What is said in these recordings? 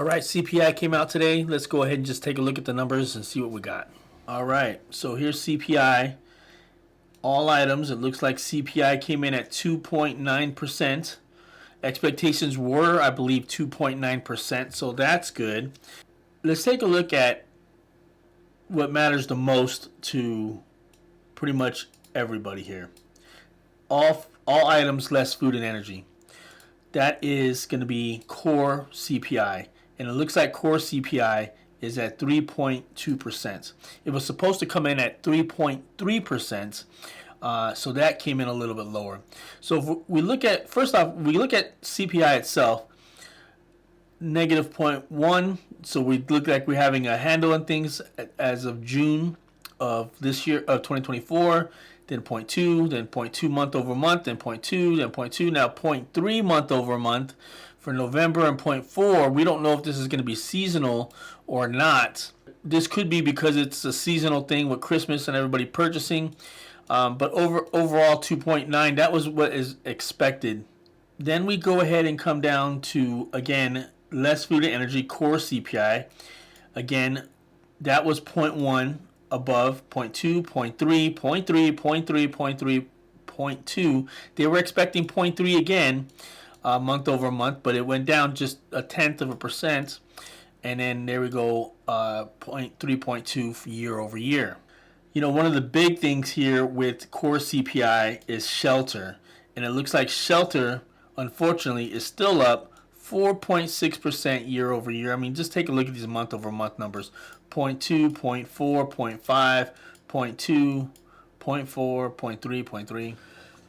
All right, CPI came out today. Let's go ahead and just take a look at the numbers and see what we got. All right, so here's CPI. All items, it looks like CPI came in at 2.9%. Expectations were, I believe, 2.9%, so that's good. Let's take a look at what matters the most to pretty much everybody here. All items less food and energy. That is going to be core CPI. And it looks like core CPI is at 3.2%. It was supposed to come in at 3.3%, so that came in a little bit lower. So if we look at, first off, we look at CPI itself, negative 0.1. So we look like we're having a handle on things as of June of this year, of 2024. Then 0.2, then 0.2 month over month, then 0.2, then 0.2, now 0.3 month over month for November, and 0.4. We don't know if this is going to be seasonal or not. This could be because it's a seasonal thing with Christmas and everybody purchasing. But overall 2.9, that was what is expected. Then we go ahead and come down to, again, less food and energy, core CPI. Again, that was 0.1 above, 0.2, 0.3, 0.3, 0.3, 0.3, 0.2. They were expecting 0.3 again, month over month, but it went down just 0.1%. And then there we go, 0.3, 0.2 year over year. You know, one of the big things here with core CPI is shelter. And it looks like shelter, unfortunately, is still up 4.6% year over year. I mean, just take a look at these month over month numbers. 0.2, 0.4, 0.5, 0.2, 0.4, 0.3, 0.3.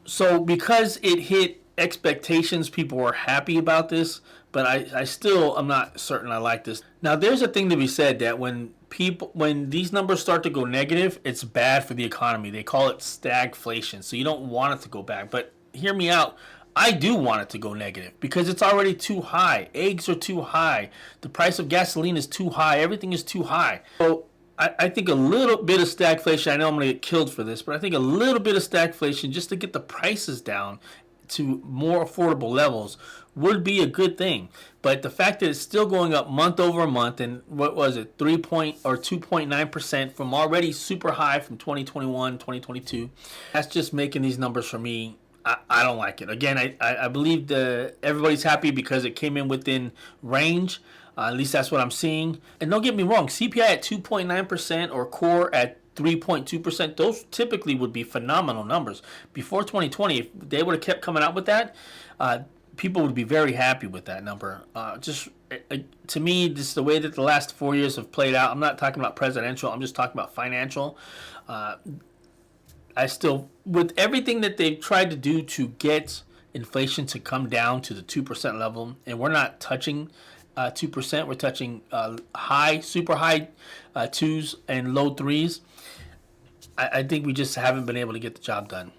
So because it hit expectations, people were happy about this, but I still am not certain I like this. Now, there's a thing to be said that when these numbers start to go negative, it's bad for the economy. They call it stagflation. So you don't want it to go back. But hear me out. I do want it to go negative because it's already too high. Eggs are too high. The price of gasoline is too high. Everything is too high. So I think a little bit of stagflation, I know I'm going to get killed for this, but I think a little bit of stagflation just to get the prices down to more affordable levels would be a good thing. But the fact that it's still going up month over month, and what was it, 2.9% from already super high from 2021, 2022, that's just making these numbers for me. I don't like it. Again, I believe everybody's happy because it came in within range. At least that's what I'm seeing. And don't get me wrong, CPI at 2.9% or core at 3.2%, those typically would be phenomenal numbers. Before 2020, if they would have kept coming out with that, people would be very happy with that number. To me, this is the way that the last 4 years have played out. I'm not talking about presidential. I'm just talking about financial. I still, with everything that they've tried to do to get inflation to come down to the 2% level, and we're not touching 2%, we're touching super high 2s and low 3s. I think we just haven't been able to get the job done.